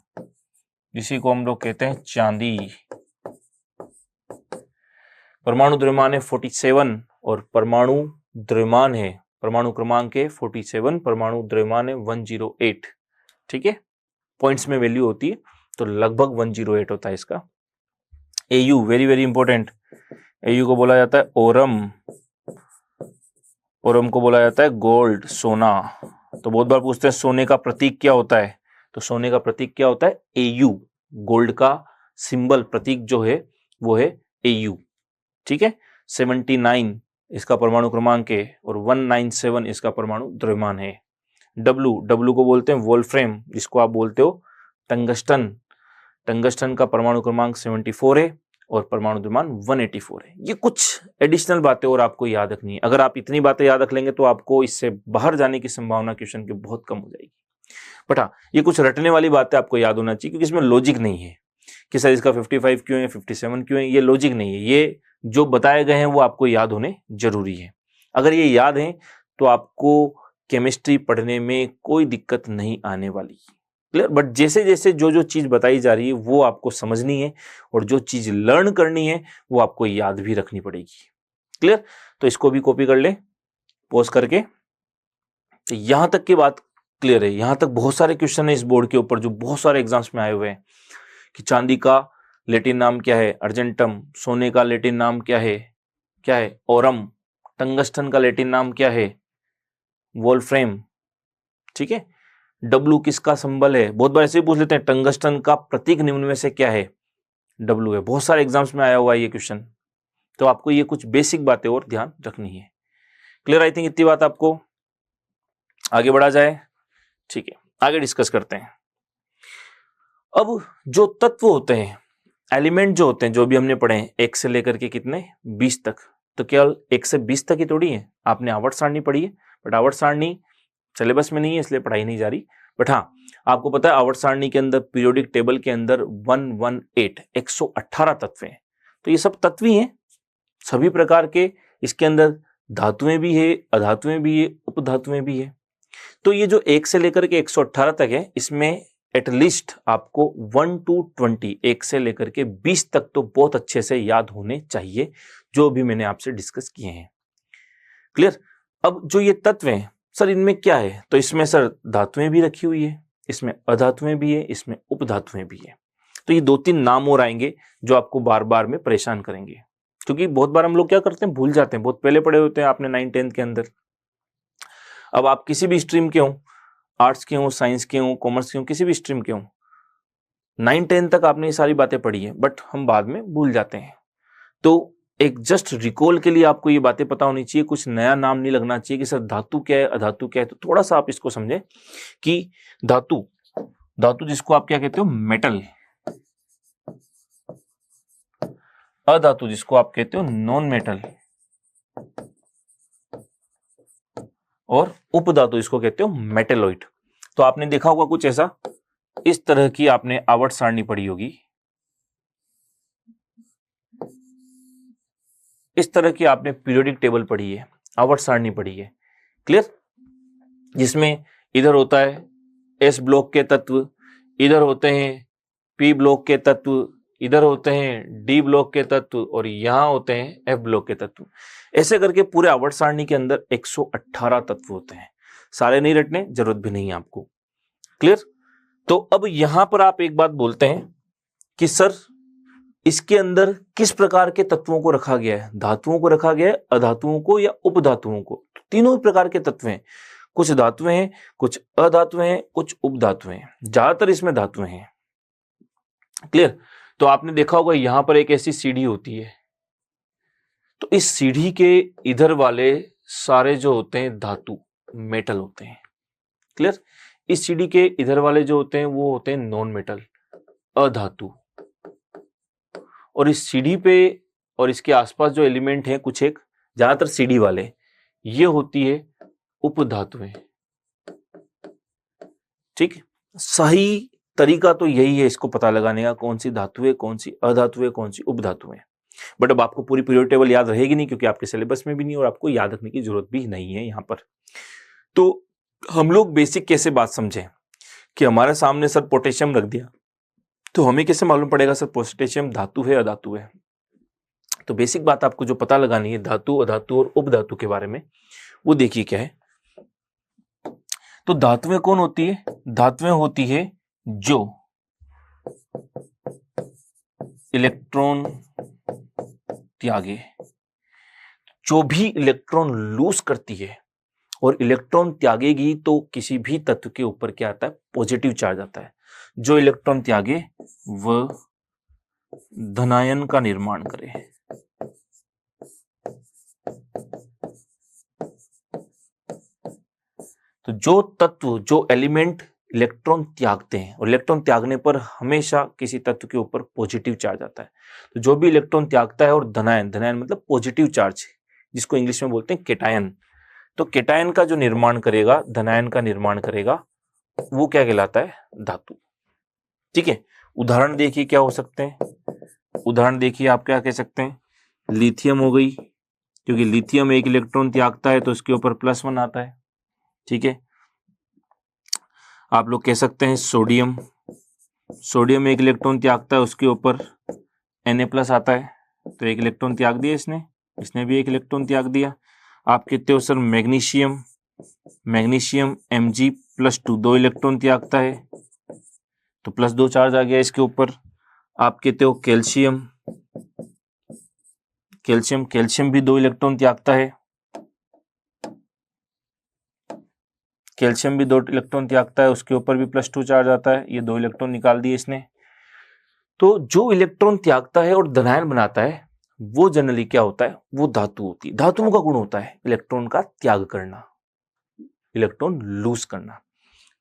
Speaker 1: जिसी को हम लोग कहते हैं चांदी। परमाणु द्रव्यमान है 47 और परमाणु द्रव्यमान है, परमाणु क्रमांक है 47, परमाणु द्रव्यमान है 108। ठीक है, पॉइंट्स में वैल्यू होती है तो लगभग 108 होता है इसका। Au very very important, Au को बोला जाता है ओरम, ओरम को बोला जाता है गोल्ड, सोना। तो बहुत बार पूछते हैं सोने का प्रतीक क्या होता है, तो सोने का प्रतीक क्या होता है Au, गोल्ड का सिंबल प्रतीक जो है वो है Au। ठीक है, 79 इसका परमाणु क्रमांक है और 197 इसका परमाणु द्रव्यमान है। W को बोलते हैं वोल्फ्रेम, जिसको आप बोलते हो टंगस्टन, टंगस्टन का परमाणु क्रमांक 74 है और परमाणु द्रव्यमान 184 है। ये कुछ एडिशनल बातें और आपको याद रखनी है। अगर आप इतनी बातें याद रख लेंगे तो आपको इससे बाहर जाने की संभावना क्वेश्चन की बहुत कम हो जाएगी। बट हाँ, ये कुछ रटने वाली बातें आपको याद होना चाहिए, क्योंकि इसमें लॉजिक नहीं है कि सर इसका 55 क्यों है, 57 क्यों है, ये लॉजिक नहीं है। ये जो बताए गए हैं वो आपको याद होने जरूरी है। अगर ये याद है तो आपको केमिस्ट्री पढ़ने में कोई दिक्कत नहीं आने वाली। क्लियर? बट जैसे जैसे जो जो चीज बताई जा रही है वो आपको समझनी है और जो चीज लर्न करनी है वो आपको याद भी रखनी पड़ेगी। क्लियर? तो इसको भी कॉपी कर ले पॉज करके। तो यहां तक की बात क्लियर है। यहां तक बहुत सारे क्वेश्चन है इस बोर्ड के ऊपर जो बहुत सारे एग्जाम्स में आए हुए हैं कि चांदी का लैटिन नाम क्या है, अर्जेंटम। सोने का लैटिन नाम क्या है ओरम। टंगस्टन का लैटिन नाम क्या है, वोल्फ्रेम। ठीक है, W किसका सिंबल है, बहुत बार ऐसे ही पूछ लेते हैं टंगस्टन का प्रतीक निम्न में से क्या है, W है। बहुत सारे एग्जाम्स में आया हुआ है ये क्वेश्चन, तो आपको ये कुछ बेसिक बातें और ध्यान रखनी है। क्लियर? आई थिंक इतनी बात आपको। आगे बढ़ा जाए। ठीक है, आगे डिस्कस करते हैं। अब जो तत्व होते हैं, एलिमेंट जो होते हैं, जो भी हमने पढ़े हैं 1 से लेकर के कितने 20 तक, तो केवल 1 से 20 तक ही थोड़ी है। आपने आवर्त सारणी पढ़ी है, बट आवर्त सारणी सिलेबस में नहीं है इसलिए पढ़ाई नहीं जा रही। बट हाँ, आपको पता है आवर्त सारणी के अंदर पीरियोडिक टेबल के अंदर 118 तत्व हैं। तो ये सब तत्व ही हैं सभी प्रकार के। इसके अंदर धातुएं भी है, अधातुएं भी है, उपधातुएं भी है। तो ये जो 1 से लेकर के 118 तक है, इसमें एटलीस्ट आपको 1 to 20, 1 से लेकर के 20 तक तो बहुत अच्छे से याद होने चाहिए, जो भी मैंने आपसे डिस्कस किए हैं। क्लियर? अब जो ये तत्व हैं सर, इनमें क्या है, तो इसमें सर धातुएं भी रखी हुई है, इसमें अधातुएं भी है, इसमें उपधातुएं भी है। तो ये 2-3 नाम और आएंगे जो आपको बार बार में परेशान करेंगे, क्योंकि बहुत बार हम लोग क्या करते हैं, भूल जाते हैं। बहुत पहले पढ़े होते हैं आपने 9th-10th के अंदर। अब आप किसी भी स्ट्रीम के हो, आर्ट्स के हो, साइंस के हो, कॉमर्स के हो, किसी भी स्ट्रीम के हो, 9-10 तक आपने ये सारी बातें पढ़ी है, बट हम बाद में भूल जाते हैं। तो एक जस्ट रिकॉल के लिए आपको ये बातें पता होनी चाहिए, कुछ नया नाम नहीं लगना चाहिए कि सर धातु क्या है, अधातु क्या है। तो थोड़ा सा आप इसको समझें कि धातु जिसको आप क्या कहते हो, मेटल। अधातु जिसको आप कहते हो नॉन मेटल, और उपधातु जिसको कहते हो मेटेलॉइड। तो आपने देखा होगा कुछ ऐसा, इस तरह की आपने आवर्त सारणी पढ़ी होगी, इस तरह की आपने पीरियोडिक टेबल पढ़ी है, आवर्त सारणी पढ़ी है। क्लियर? जिसमें इधर होता है एस ब्लॉक के तत्व, इधर होते हैं पी ब्लॉक के तत्व, इधर होते हैं डी ब्लॉक के तत्व, और यहां होते हैं एफ ब्लॉक के तत्व। ऐसे करके पूरे आवर्त सारणी के अंदर 118 तत्व होते हैं। सारे नहीं रटने, जरूरत भी नहीं है आपको। क्लियर? तो अब यहां पर आप एक बात बोलते हैं कि सर इसके अंदर किस प्रकार के तत्वों को रखा गया है, धातुओं को रखा गया है, अधातुओं को या उपधातुओं को। तो तीनों ही प्रकार के तत्व हैं, कुछ धातुएं हैं, कुछ अधातुएं हैं, कुछ उपधातुएं हैं, ज्यादातर इसमें धातुएं हैं। क्लियर? तो आपने देखा होगा यहां पर एक ऐसी सीढ़ी होती है, तो इस सीढ़ी के इधर वाले सारे जो होते हैं धातु, मेटल होते हैं। क्लियर? इस सीढ़ी के इधर वाले जो होते हैं वो होते हैं नॉन मेटल, अधातु। और इस सीढ़ी पे और इसके आसपास जो एलिमेंट हैं कुछ एक, ज्यादातर सीढ़ी वाले, ये होती है उपधातुएं। ठीक? सही तरीका तो यही है इसको पता लगाने का, कौन सी धातु है, कौन सी अधातु है, कौन सी उपधातु है। बट अब आपको पूरी पीरियड टेबल याद रहेगी नहीं, क्योंकि आपके सिलेबस में भी नहीं और आपको याद रखने की जरूरत भी नहीं है यहाँ पर। तो हम लोग बेसिक कैसे बात समझें कि हमारे सामने सर पोटेशियम रख दिया, तो हमें कैसे मालूम पड़ेगा सर पोटेशियम धातु है अधातु है। तो बेसिक बात आपको जो पता लगानी है धातु, अधातु और उपधातु के बारे में, वो देखिए क्या है। तो धातुएं कौन होती है? धातुएं होती है जो इलेक्ट्रॉन त्यागे, जो भी इलेक्ट्रॉन लूज करती है और इलेक्ट्रॉन त्यागेगी तो किसी भी तत्व के ऊपर क्या आता है? पॉजिटिव चार्ज आता है। जो इलेक्ट्रॉन त्यागे वह धनायन का निर्माण करे। तो जो तत्व, जो एलिमेंट इलेक्ट्रॉन त्यागते हैं और इलेक्ट्रॉन त्यागने पर हमेशा किसी तत्व के ऊपर पॉजिटिव चार्ज आता है, तो जो भी इलेक्ट्रॉन त्यागता है और धनायन, धनायन मतलब पॉजिटिव चार्ज, जिसको इंग्लिश में बोलते हैं केटायन, तो केटायन का जो निर्माण करेगा, धनायन का निर्माण करेगा, वो क्या कहलाता है? धातु। ठीक है, उदाहरण देखिए क्या हो सकते हैं। उदाहरण देखिए, आप क्या कह सकते हैं? लिथियम हो गई, क्योंकि लिथियम एक इलेक्ट्रॉन त्यागता है तो उसके ऊपर +1 आता है। ठीक है, आप लोग कह सकते हैं सोडियम, सोडियम एक इलेक्ट्रॉन त्यागता है, उसके ऊपर Na+ आता है, तो एक इलेक्ट्रॉन त्याग दिया इसने, इसने भी एक इलेक्ट्रॉन त्याग दिया। आप कहते हो sir magnesium, magnesium Mg+2 2 electron त्यागता है, तो +2 चार्ज आ गया इसके ऊपर। आप कहते हो कैल्शियम, कैल्शियम, कैल्शियम भी 2 इलेक्ट्रॉन त्यागता है, कैल्शियम भी 2 इलेक्ट्रॉन त्यागता है, उसके ऊपर भी +2 चार्ज आता है, ये 2 इलेक्ट्रॉन निकाल दिए इसने। तो जो इलेक्ट्रॉन त्यागता है और धनायन बनाता है वो जनरली क्या होता है? वो धातु होती है। धातुओं का गुण होता है इलेक्ट्रॉन का त्याग करना, इलेक्ट्रॉन लूज करना।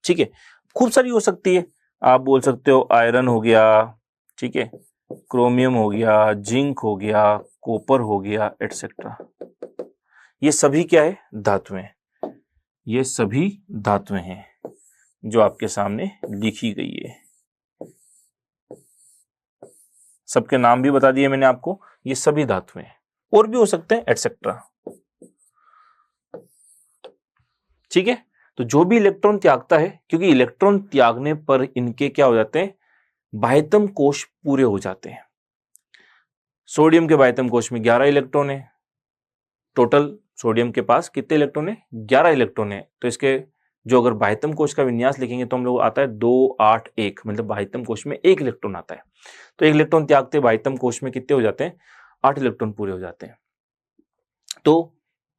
Speaker 1: ठीक है, खूब सारी हो सकती है, आप बोल सकते हो आयरन हो गया, ठीक है, क्रोमियम हो गया, जिंक हो गया, कॉपर हो गया, एटसेट्रा। ये सभी क्या है? धातुएं। ये सभी धातुएं हैं जो आपके सामने लिखी गई है। सबके नाम भी बता दिए मैंने आपको, ये सभी धातुएं हैं, और भी हो सकते हैं, एटसेट्रा। ठीक है, तो जो भी इलेक्ट्रॉन त्यागता है, क्योंकि इलेक्ट्रॉन त्यागने पर इनके क्या हो जाते हैं? बाह्यतम कोश पूरे हो जाते हैं। सोडियम के बाह्यतम कोश में 11 इलेक्ट्रॉन है, टोटल सोडियम के पास कितने इलेक्ट्रॉन है? 11 इलेक्ट्रॉन है। तो इसके जो अगर बाह्यतम कोश का विन्यास लिखेंगे तो हम लोग आता है 2 8 1, मतलब बाह्यतम कोश में 1 इलेक्ट्रॉन आता है। तो 1 इलेक्ट्रॉन त्यागते बाह्यतम कोश में कितने हो जाते हैं? 8 इलेक्ट्रॉन पूरे हो जाते हैं। तो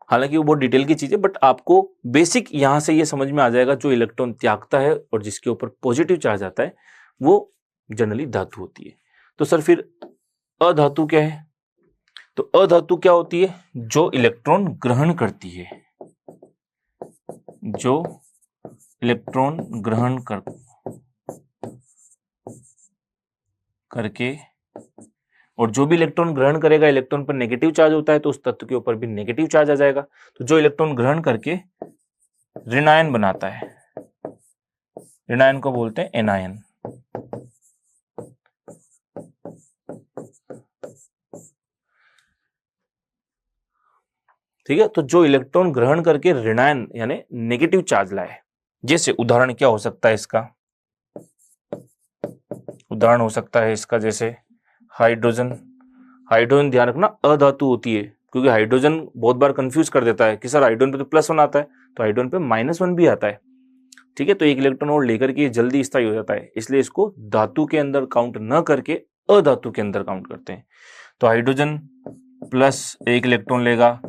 Speaker 1: हालांकि वो बहुत डिटेल की चीज है, बट आपको बेसिक यहां से ये समझ में आ जाएगा, जो इलेक्ट्रॉन त्यागता है और जिसके ऊपर पॉजिटिव चार्ज आता है वो जनरली धातु होती है। तो सर फिर अधातु क्या है? तो अधातु क्या होती है? जो इलेक्ट्रॉन ग्रहण करती है, जो इलेक्ट्रॉन ग्रहण करके, और जो भी इलेक्ट्रॉन ग्रहण करेगा, इलेक्ट्रॉन पर नेगेटिव चार्ज होता है तो उस तत्व के ऊपर भी नेगेटिव चार्ज आ जाएगा। तो जो इलेक्ट्रॉन ग्रहण करके ऋणायन बनाता है, ऋणायन को बोलते हैं एनायन। ठीक है, तो जो इलेक्ट्रॉन ग्रहण करके ऋणायन यानी नेगेटिव चार्ज लाए, जैसे उदाहरण क्या हो सकता है इसका? उदाहरण हो सकता है इसका जैसे हाइड्रोजन। हाइड्रोजन ध्यान रखना अधातु होती है, क्योंकि हाइड्रोजन बहुत बार कंफ्यूज कर देता है कि सर हाइड्रोजन पे तो +1 आता है, तो हाइड्रोजन पे -1 भी आता है। ठीक है, तो एक इलेक्ट्रॉन और लेकर के जल्दी स्थायी हो जाता है, इसलिए इसको धातु के अंदर काउंट न करके अधातु के अंदर काउंट करते हैं। तो हाइड्रोजन +1 इलेक्ट्रॉन लेगा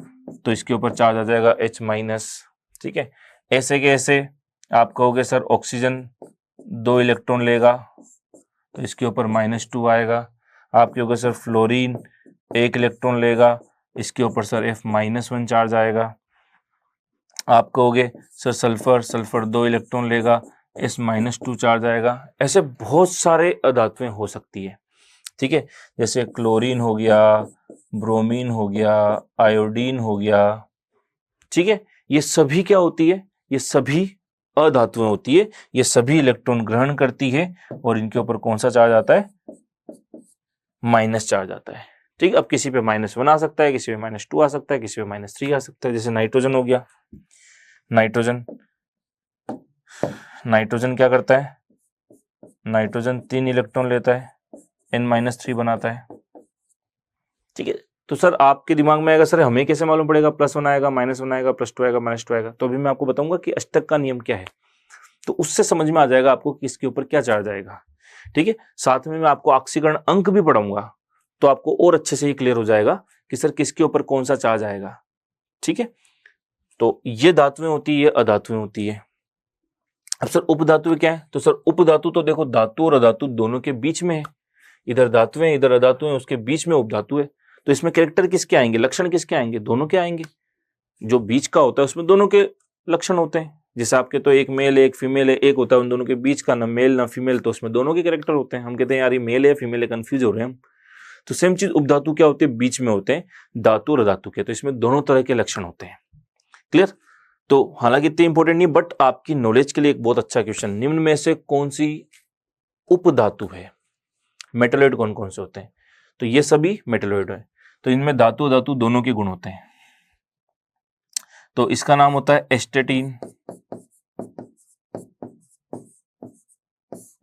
Speaker 1: तो इसके ऊपर चार्ज आ जाएगा H-। ठीक है, ऐसे के ऐसे आप कहोगे सर ऑक्सीजन 2 इलेक्ट्रॉन लेगा तो इसके ऊपर -2 आएगा। आप कहोगे सर फ्लोरीन 1 इलेक्ट्रॉन लेगा, इसके ऊपर सर F-1 चार्ज आएगा। आप कहोगे सर सल्फर 2 इलेक्ट्रॉन लेगा, S-2 चार्ज आएगा। ऐसे बहुत सारे अधातुएं हो सकती है। ठीक है, जैसे क्लोरीन हो गया, ब्रोमीन हो गया, आयोडीन हो गया। ठीक है, ये सभी क्या होती है? ये सभी अधातुएं होती है, ये सभी इलेक्ट्रॉन ग्रहण करती है और इनके ऊपर कौन सा चार्ज आता है? माइनस चार्ज आता है। ठीक, अब किसी पे -1 आ सकता है, किसी पे -2 आ सकता है, किसी पे -3 आ सकता है। जैसे नाइट्रोजन हो गया, नाइट्रोजन क्या करता है? नाइट्रोजन 3 इलेक्ट्रॉन लेता है, N-3 बनाता है। ठीक है, तो सर आपके दिमाग में आएगा सर हमें कैसे मालूम पड़ेगा, +1 आएगा, -1 आएगा, +2 आएगा, -2 आएगा। तो अभी मैं आपको बताऊंगा कि अष्टक का नियम क्या है, तो उससे समझ में आ जाएगा आपको कि इसके ऊपर क्या चार्ज आएगा। ठीक है, साथ में मैं आपको ऑक्सीकरण अंक भी पढ़ाऊंगा, तो आपको और अच्छे से ही क्लियर हो जाएगा कि सर किसके ऊपर कौन सा चार्ज आएगा। ठीक है, तो ये धातुएं होती है, ये अधातुएं होती है। अब सर उपधातु क्या है, तो सर उपधातु तो देखो धातु और अधातु दोनों के बीच में है, इधर धातुएं इधर अधातुएं, उसके बीच में उपधातु है। तो इसमें कैरेक्टर किसके आएंगे, लक्षण किसके आएंगे, दोनों के आएंगे। जो बीच का होता है उसमें दोनों के लक्षण होते हैं। जैसे आपके तो एक मेल है एक फीमेल है, एक होता है उन दोनों के बीच का ना मेल ना फीमेल, तो उसमें दोनों के कैरेक्टर होते हैं। हम कहते हैं यार ये मेल है फीमेल है, कंफ्यूज हो रहे हैं हम। तो सेम चीज उपधातु क्या होते हैं, बीच में होते हैं धातु और अधातु के, तो इसमें दोनों तरह के लक्षण होते हैं। क्लियर। तो हालांकि इतने इंपॉर्टेंट नहीं, बट आपकी नॉलेज के लिए एक बहुत अच्छा क्वेश्चन, निम्न में से कौन सी उपधातु है, मेटलॉइड कौन कौन से होते हैं, तो ये सभी मेटलॉइड है। तो इनमें धातु धातु दोनों के गुण होते हैं। तो इसका नाम होता है एस्टेटीन,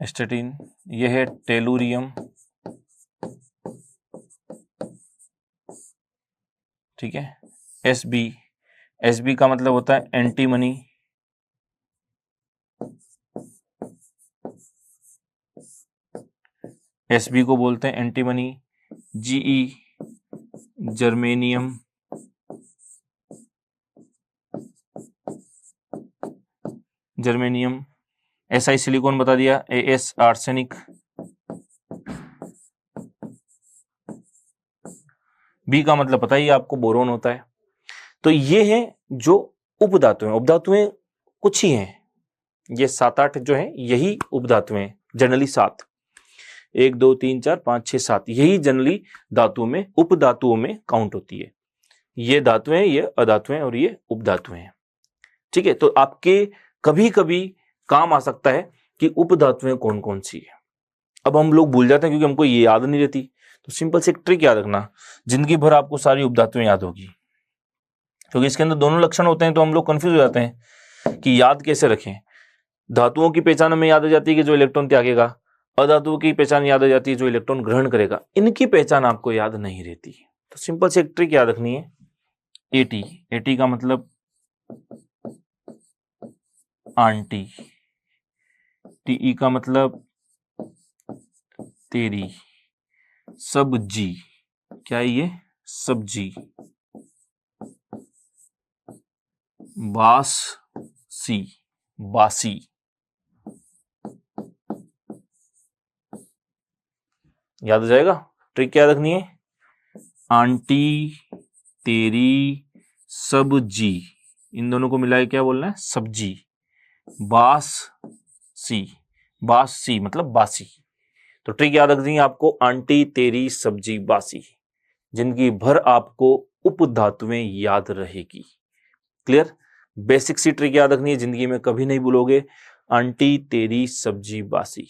Speaker 1: एस्टेटीन। ये है टेलुरियम, ठीक है। एसबी, एसबी का मतलब होता है एंटीमनी, एसबी को बोलते हैं antimony. GE germanium, germanium. SI silicon बता दिया। As arsenic. बी का मतलब पता ही आपको बोरोन होता है। तो ये है जो उपधातुएं, उपधातुएं कुछ ही हैं, ये 7-8 जो है यही उपधातुएं, जनरली 7, 1 2 3 4 5 6 7, यही जनरली धातुओं में उपधातुओं में काउंट होती है। ये धातुएं, ये अधातुएं और ये उपधातुएं हैं। ठीक है, तो आपके कभी कभी काम आ सकता है कि उपधातुएं कौन कौन सी है। अब हम लोग भूल जाते हैं क्योंकि हमको ये याद नहीं रहती। तो सिंपल से एक ट्रिक याद रखना, जिंदगी भर आपको सारी उपधातुएं याद होगी, क्योंकि इसके अंदर दोनों लक्षण होते हैं। तो हम लोग कंफ्यूज हो जाते हैं कि याद कैसे रखें। धातुओं की पहचान हमें याद आ जाती है कि जो इलेक्ट्रॉन त्यागेगा, अधातुओं की पहचान याद आ जाती है जो इलेक्ट्रॉन ग्रहण करेगा, इनकी पहचान आपको याद नहीं रहती। तो सिंपल से एक ट्रिक याद रखनी है, एटी, एटी का मतलब आंटी, टीई का मतलब तेरी, सब्जी, क्या है ये, सब्जी, बासी, बासी। याद आ जाएगा, ट्रिक याद रखनी है, आंटी, तेरी, सब्जी, इन दोनों को मिलाए क्या बोलना है, सब्जी। बासी, बासी मतलब बासी। तो ट्रिक याद रखनी है आपको, आंटी, तेरी, सब्जी, बासी। जिंदगी भर आपको उपधातुएं याद रहेगी। क्लियर। बेसिक सी ट्रिक याद रखनी है, जिंदगी में कभी नहीं भूलोगे, आंटी, तेरी, सब्जी, बासी,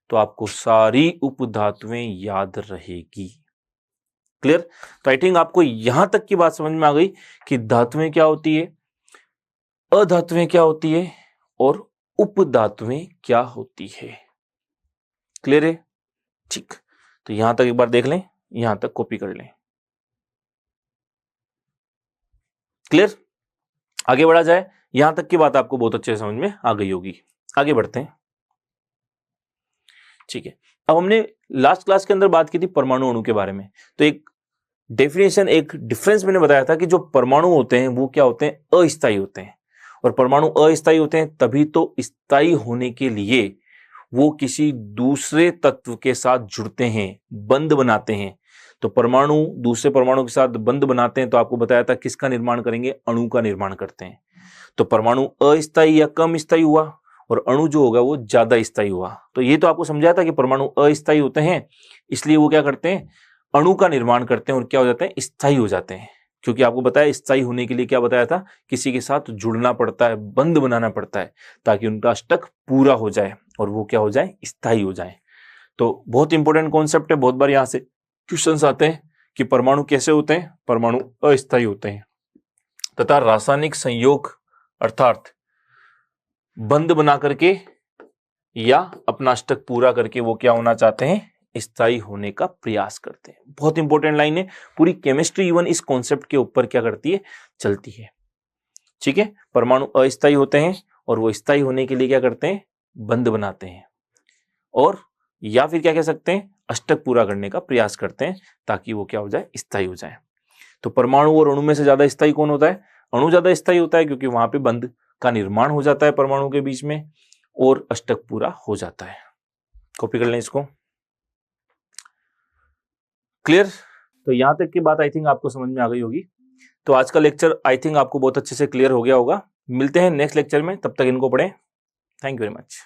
Speaker 1: तो आपको सारी उपधातुएं याद रहेगी। क्लियर। तो आई थिंक आपको यहां तक की बात समझ में आ गई कि धातुएं क्या होती है, अधातुएं क्या होती है और उपधातुएं क्या होती है। क्लियर है, ठीक। तो यहां तक एक बार देख लें, यहां तक कॉपी कर लें। क्लियर। आगे बढ़ा जाए, यहां तक की बात आपको बहुत अच्छे से समझ में आ गई होगी। आगे बढ़ते हैं, ठीक है। अब हमने लास्ट क्लास के अंदर बात की थी परमाणु अणु के बारे में। तो एक डेफिनेशन, एक डिफरेंस मैंने बताया था कि जो परमाणु होते हैं वो क्या होते हैं, अस्थायी होते हैं। और परमाणु अस्थायी होते हैं तभी तो स्थायी होने के लिए वो किसी दूसरे तत्व के साथ जुड़ते हैं, बंध बनाते हैं। तो परमाणु दूसरे परमाणु के साथ बंध बनाते हैं, तो आपको बताया था किसका निर्माण करेंगे, अणु का निर्माण करते हैं। तो परमाणु अस्थायी या कम स्थायी हुआ और अणु जो होगा वो ज्यादा स्थायी हुआ। तो ये तो आपको समझाया था कि परमाणु अस्थायी होते हैं, इसलिए वो क्या करते हैं, अणु का निर्माण करते हैं और क्या हो जाते हैं, स्थायी हो जाते हैं। क्योंकि आपको बताया स्थायी होने के लिए क्या बताया था, किसी के साथ जुड़ना पड़ता है, बंध बनाना पड़ता है, ताकि उनका अष्टक पूरा हो जाए और वो क्या हो जाए, स्थायी हो जाए। तो बहुत इंपॉर्टेंट कॉन्सेप्ट है, बहुत बार यहां से क्वेश्चंस आते हैं कि परमाणु कैसे होते हैं, परमाणु अस्थायी होते हैं तथा रासायनिक संयोग अर्थात बंध बना करके या अपना अष्टक पूरा करके वो क्या होना चाहते हैं, स्थायी होने का प्रयास करते हैं। बहुत इंपॉर्टेंट लाइन है, पूरी केमिस्ट्री इवन इस कॉन्सेप्ट के ऊपर क्या करती है, चलती है। ठीक है, परमाणु अस्थायी होते हैं और वो स्थायी होने के लिए क्या करते हैं, बंध बनाते हैं, और या फिर क्या कह सकते हैं, अष्टक पूरा करने का प्रयास करते हैं ताकि वो क्या हो जाए, स्थायी हो जाए। तो परमाणु और अणु में से ज्यादा स्थायी कौन होता है, अणु ज्यादा स्थायी होता है, क्योंकि वहां पे बंध का निर्माण हो जाता है परमाणु के बीच में और अष्टक पूरा हो जाता है। कॉपी कर लें इसको। क्लियर? तो यहां तक की बात आई थिंक आपको समझ में आ गई होगी। तो आज का लेक्चर आई थिंक आपको बहुत अच्छे से क्लियर हो गया होगा। मिलते हैं नेक्स्ट लेक्चर में, तब तक इनको पढ़ें। Thank you very much.